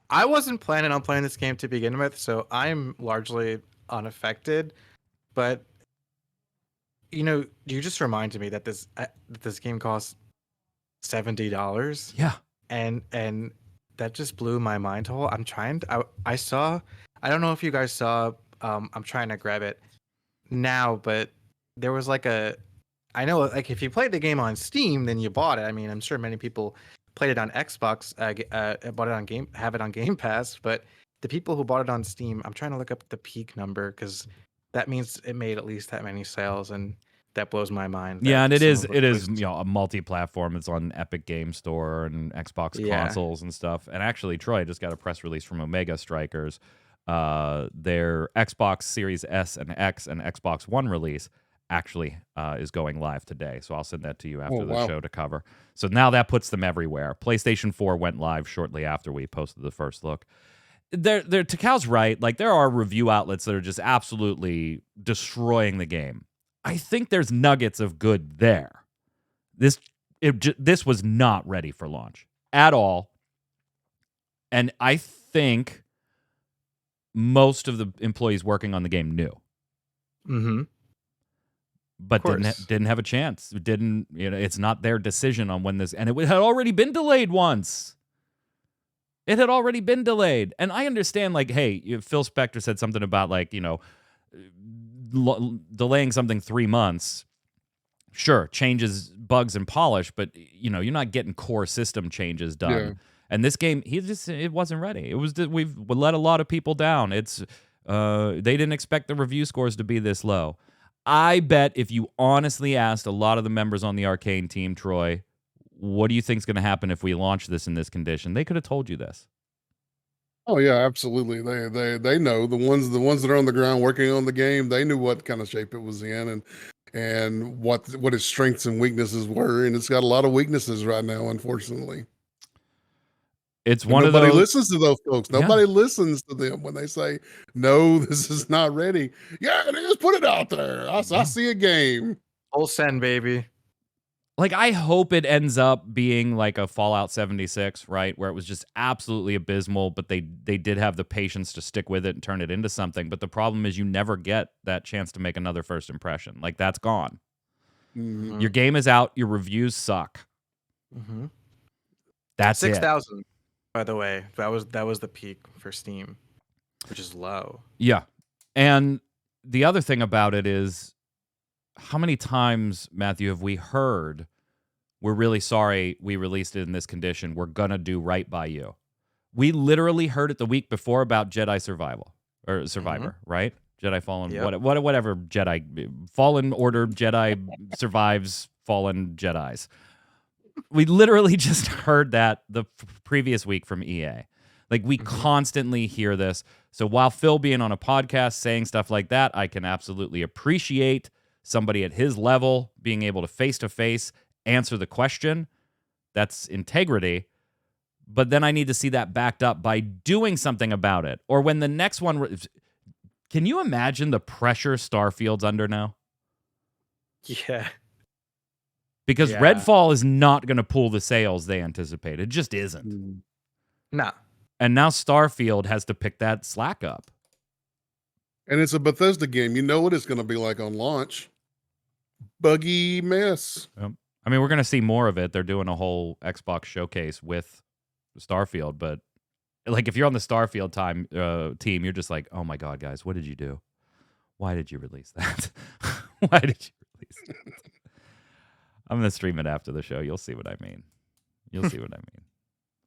I wasn't planning on playing this game to begin with, so I'm largely unaffected. But you just reminded me that this game costs $70. Yeah, and that just blew my mind whole. I'm trying to. I saw. I don't know if you guys saw. I'm trying to grab it now, but there was like a. I know, like, if you played the game on Steam, then you bought it. I mean, I'm sure many people played it on Xbox, bought it on have it on Game Pass. But the people who bought it on Steam, I'm trying to look up the peak number because that means it made at least that many sales, and that blows my mind. Yeah, and it is a multi-platform. It's on Epic Game Store and Xbox consoles and stuff. And actually, Troy just got a press release from Omega Strikers. Their Xbox Series S and X and Xbox One release actually is going live today. So I'll send that to you after the show to cover. So now that puts them everywhere. PlayStation 4 went live shortly after we posted the first look. Takau's right. Like, there are review outlets that are just absolutely destroying the game. I think there's nuggets of good there. This was not ready for launch at all. And I think most of the employees working on the game knew. Mm-hmm. But didn't have a chance. It's not their decision on when this, and it had already been delayed once. It had already been delayed. And I understand, like, hey, Phil Spector said something about, like, delaying something 3 months. Sure, changes bugs and polish, but you're not getting core system changes done. Yeah. And this game, it wasn't ready. We've let a lot of people down. They didn't expect the review scores to be this low. I bet if you honestly asked a lot of the members on the Arcane team, Troy, what do you think is going to happen if we launch this in this condition? They could have told you this. Oh yeah, absolutely. They know the ones that are on the ground working on the game. They knew what kind of shape it was in and what its strengths and weaknesses were. And it's got a lot of weaknesses right now, unfortunately. It's one of those. Nobody listens to those folks. Nobody listens to them when they say, "No, this is not ready." Yeah, just put it out there. I see a game. Full send, baby. Like, I hope it ends up being like a Fallout 76, right? Where it was just absolutely abysmal, but they did have the patience to stick with it and turn it into something. But the problem is you never get that chance to make another first impression. Like, that's gone. Mm-hmm. Your game is out. Your reviews suck. Mm-hmm. That's 6,000. By the way, that was the peak for Steam, which is low. Yeah. And the other thing about it is, how many times, Matthew, have we heard, we're really sorry we released it in this condition. We're going to do right by you. We literally heard it the week before about Jedi Survivor, right? Jedi Fallen, whatever Jedi, Fallen Order, Jedi survives Fallen Jedis. We literally just heard that the previous week from EA. Like, we constantly hear this. So while Phil being on a podcast saying stuff like that, I can absolutely appreciate somebody at his level being able to face answer the question. That's integrity. But then I need to see that backed up by doing something about it. Or when the next one... Can you imagine the pressure Starfield's under now? Yeah. Because Yeah. Redfall is not going to pull the sales they anticipate. It just isn't. No. And now Starfield has to pick that slack up. And it's a Bethesda game. You know what it's going to be like on launch. Buggy mess. I mean, we're going to see more of it. They're doing a whole Xbox showcase with Starfield. But like, if you're on the Starfield team, you're just like, oh my God, guys, what did you do? Why did you release that? Why did you release that? I'm going to stream it after the show. You'll see what I mean. You'll see what I mean.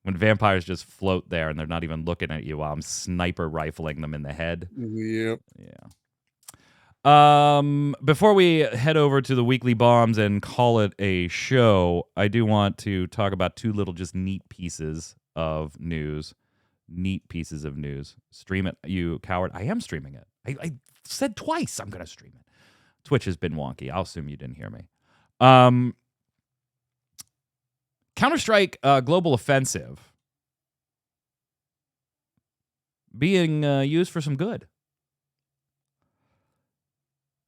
When vampires just float there and they're not even looking at you while I'm sniper rifling them in the head. Yep. Yeah. Before we head over to the weekly bombs and call it a show, I do want to talk about two little just neat pieces of news. Stream it, you coward. I am streaming it. I said twice I'm going to stream it. Twitch has been wonky. I'll assume you didn't hear me. Counter-Strike Global Offensive being used for some good.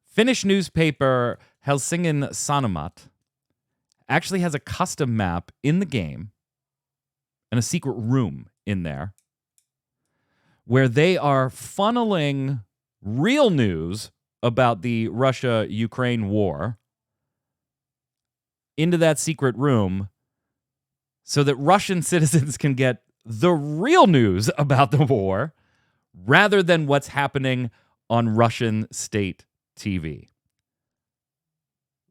Finnish newspaper Helsingin Sanomat actually has a custom map in the game and a secret room in there where they are funneling real news about the Russia-Ukraine war into that secret room so that Russian citizens can get the real news about the war rather than what's happening on Russian state TV.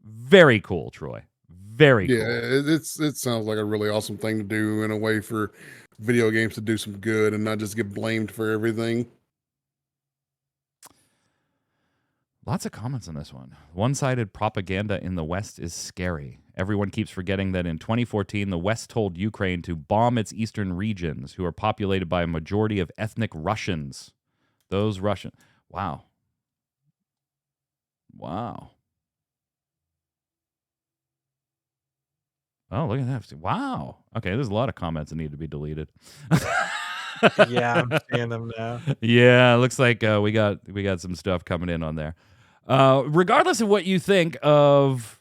Very cool, Troy. Very cool. Yeah, it sounds like a really awesome thing to do in a way for video games to do some good and not just get blamed for everything. Lots of comments on this one. One-sided propaganda in the West is scary. Everyone keeps forgetting that in 2014, the West told Ukraine to bomb its eastern regions, who are populated by a majority of ethnic Russians. Those Russian... Wow. Oh, look at that. Wow. Okay, there's a lot of comments that need to be deleted. Yeah, I'm seeing them now. Yeah, looks like we got some stuff coming in on there. Regardless of what you think of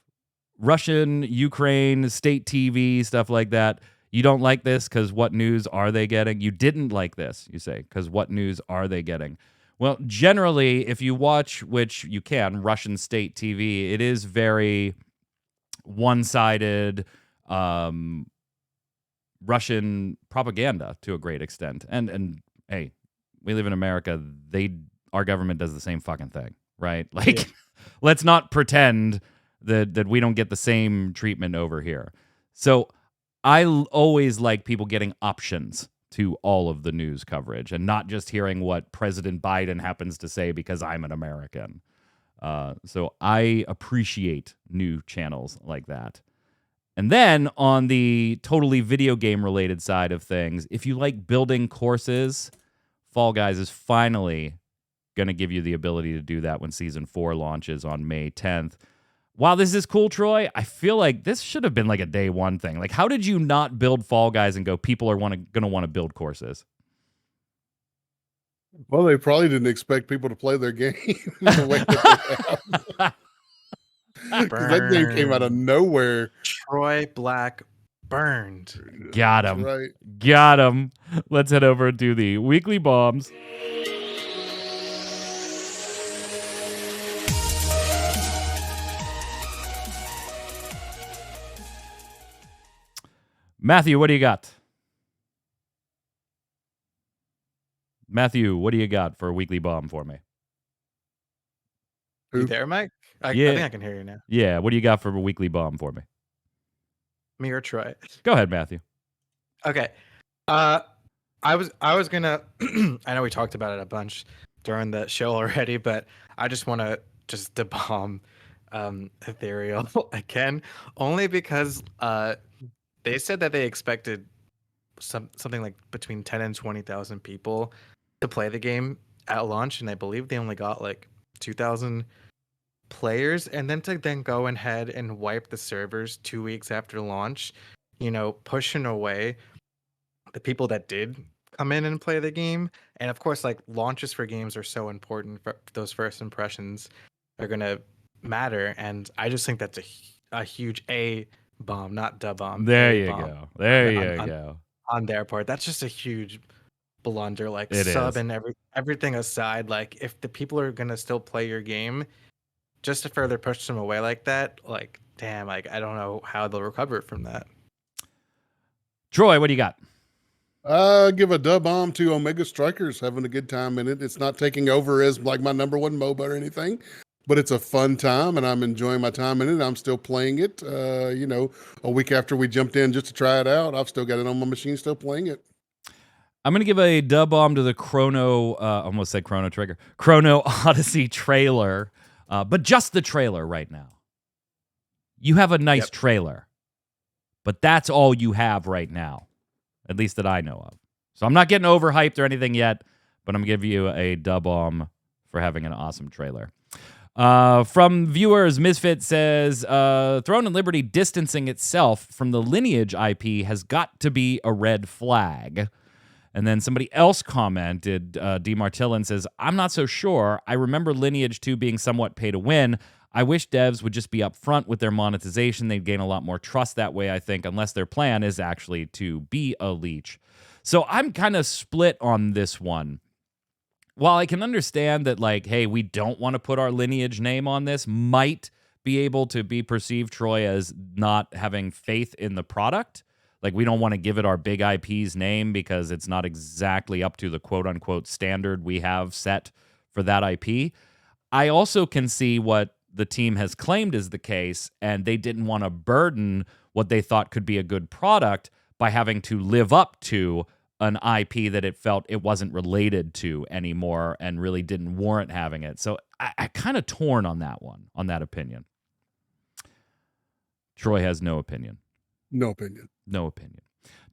Russian, Ukraine, state TV, stuff like that, you don't like this because what news are they getting? You didn't like this, you say, because what news are they getting? Well, generally, if you watch, which you can, Russian state TV, it is very one-sided Russian propaganda to a great extent. And hey, we live in America. Our government does the same fucking thing, right? Like, let's not pretend that we don't get the same treatment over here. So I always like people getting options to all of the news coverage and not just hearing what President Biden happens to say because I'm an American. So I appreciate new channels like that. And then on the totally video game related side of things, if you like building courses, Fall Guys is finally going to give you the ability to do that when Season 4 launches on May 10th. While this is cool, Troy, I feel like this should have been like a day one thing. Like, how did you not build Fall Guys and go, people are going to want to build courses? Well, they probably didn't expect people to play their game the way that they have. That game came out of nowhere. Troy Black burned. Got him. That's right. Got him. Let's head over to the weekly bombs. Matthew, what do you got? Matthew, what do you got for a weekly bomb for me? You there, Mike? I think I can hear you now. Yeah, what do you got for a weekly bomb for me? Me or Troy? Go ahead, Matthew. Okay. I was gonna I know we talked about it a bunch during the show already, but I just want to bomb Ethyrial again, only because they said that they expected something like between 10 and 20,000 people to play the game at launch, and I believe they only got like 2,000 players, and then to then go ahead and wipe the servers 2 weeks after launch, pushing away the people that did come in and play the game. And of course, like, launches for games are so important. For those first impressions are gonna matter, and I just think that's a huge A bomb, not da bomb. There A you bomb go. There on, you on, go. on their part. That's just a huge blunder. Like, It sub is. and everything aside, like, if the people are gonna still play your game, just to further push them away like that, like, damn, like, I don't know how they'll recover from that. Troy, what do you got? Give a dub bomb to Omega Strikers, having a good time in it. It's not taking over as like my number one MOBA or anything, but it's a fun time and I'm enjoying my time in it. I'm still playing it. A week after we jumped in just to try it out, I've still got it on my machine, still playing it. I'm going to give a dub bomb to the almost said Chrono Trigger, Chrono Odyssey trailer, but just the trailer right now. You have a nice trailer, but that's all you have right now, at least that I know of. So I'm not getting overhyped or anything yet, but I'm going to give you a dub bomb for having an awesome trailer. From viewers, Misfit says, Throne and Liberty distancing itself from the Lineage IP has got to be a red flag. And then somebody else commented, D. Martillon says, I'm not so sure. I remember Lineage 2 being somewhat pay to win. I wish devs would just be upfront with their monetization. They'd gain a lot more trust that way, I think, unless their plan is actually to be a leech. So I'm kind of split on this one. While I can understand that, like, hey, we don't want to put our Lineage name on this, might be able to be perceived, Troy, as not having faith in the product. Like, we don't want to give it our big IP's name because it's not exactly up to the quote-unquote standard we have set for that IP. I also can see what the team has claimed is the case, and they didn't want to burden what they thought could be a good product by having to live up to an IP that it felt it wasn't related to anymore and really didn't warrant having it. So I kind of torn on that one, on that opinion. Troy has no opinion. No opinion. No opinion.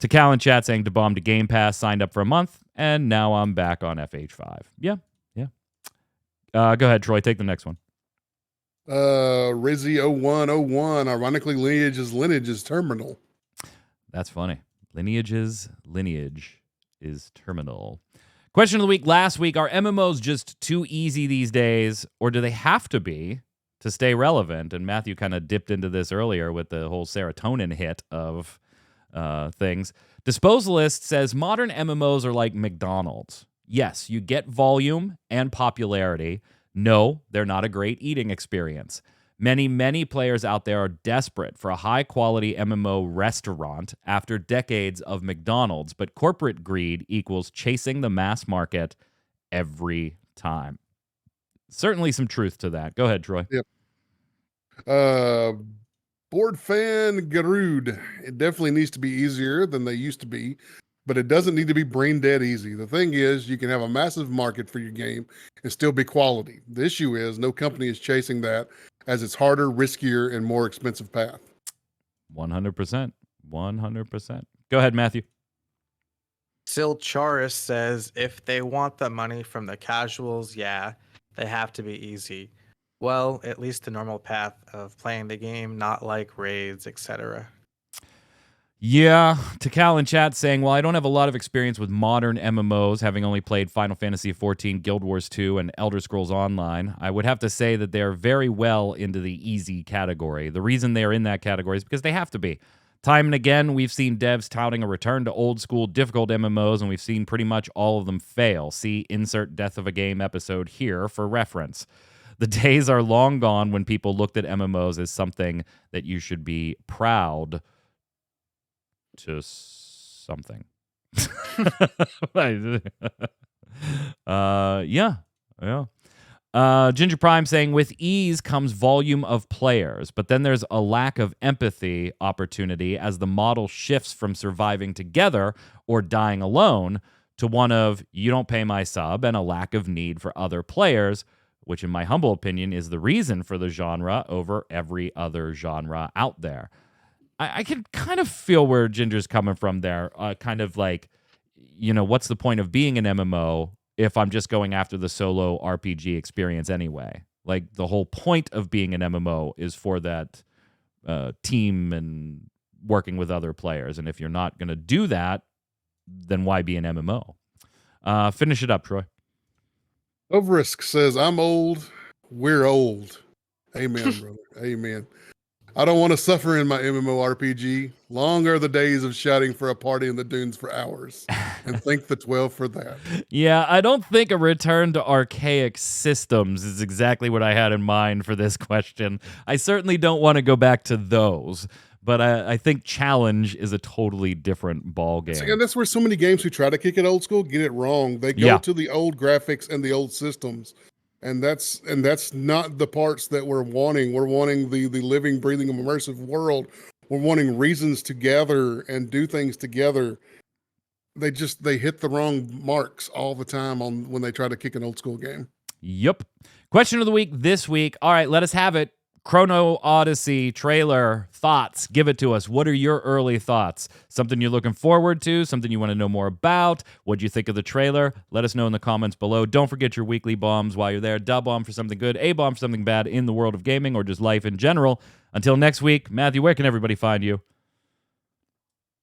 To Cal in chat saying to bomb to Game Pass, signed up for a month, and now I'm back on FH5. Yeah. Go ahead, Troy. Take the next one. Rizzy0101. Ironically, Lineage is terminal. That's funny. Lineage is terminal. Question of the week last week. Are MMOs just too easy these days, or do they have to be to stay relevant? And Matthew kind of dipped into this earlier with the whole serotonin hit of things. Disposalist says modern MMOs are like McDonald's. Yes, you get volume and popularity. No, they're not a great eating experience. Many players out there are desperate for a high-quality MMO restaurant after decades of McDonald's, but corporate greed equals chasing the mass market every time. Certainly some truth to that. Go ahead, Troy. Yep. Board fan Garud. It definitely needs to be easier than they used to be, but it doesn't need to be brain dead easy. The thing is, you can have a massive market for your game and still be quality. The issue is no company is chasing that, as it's harder, riskier, and more expensive path. 100%. 100%. Go ahead, Matthew. Silcharis says, if they want the money from the casuals, yeah, they have to be easy. Well, at least the normal path of playing the game, not like raids, etc. Yeah, to Cal in chat saying, well, I don't have a lot of experience with modern MMOs, having only played Final Fantasy XIV, Guild Wars 2, and Elder Scrolls Online. I would have to say that they're very well into the easy category. The reason they're in that category is because they have to be. Time and again, we've seen devs touting a return to old-school, difficult MMOs, and we've seen pretty much all of them fail. See insert Death of a Game episode here for reference. The days are long gone when people looked at MMOs as something that you should be proud to something. Yeah. Ginger Prime saying, with ease comes volume of players, but then there's a lack of empathy opportunity as the model shifts from surviving together or dying alone to one of you don't pay my sub and a lack of need for other players, which in my humble opinion is the reason for the genre over every other genre out there. I can kind of feel where Ginger's coming from there. Kind of like, what's the point of being an MMO if I'm just going after the solo RPG experience anyway? Like, the whole point of being an MMO is for that team and working with other players. And if you're not going to do that, then why be an MMO? Finish it up, Troy. Overisk says, I'm old, we're old. Amen, brother. Amen. I don't want to suffer in my MMORPG. Long are the days of shouting for a party in the dunes for hours. And thank the 12 for that. Yeah, I don't think a return to archaic systems is exactly what I had in mind for this question. I certainly don't want to go back to those. But I think challenge is a totally different ball game. And that's where so many games who try to kick it old school get it wrong. They go to the old graphics and the old systems. And that's not the parts that we're wanting. We're wanting the living, breathing, immersive world. We're wanting reasons to gather and do things together. They hit the wrong marks all the time when they try to kick an old school game. Yep. Question of the week this week. All right, let us have it. Chrono Odyssey trailer thoughts. Give it to us. What are your early thoughts? Something you're looking forward to? Something you want to know more about? What'd you think of the trailer? Let us know in the comments below. Don't forget your weekly bombs while you're there. D-bomb for something good, A-bomb for something bad in the world of gaming or just life in general. Until next week, Matthew, where can everybody find you?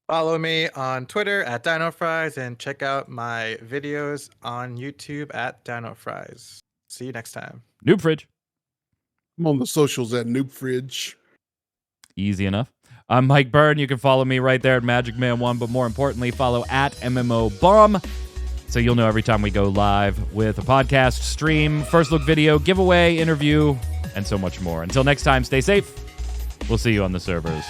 Follow me on Twitter at DinoFries and check out my videos on YouTube at DinoFries. See you next time. Noob Fridge. I'm on the socials at Noob Fridge. Easy enough. I'm Mike Byrne. You can follow me right there at magicman1, but more importantly, follow at MMOBomb so you'll know every time we go live with a podcast, stream, first look video, giveaway, interview, and so much more. Until next time, stay safe. We'll see you on the servers.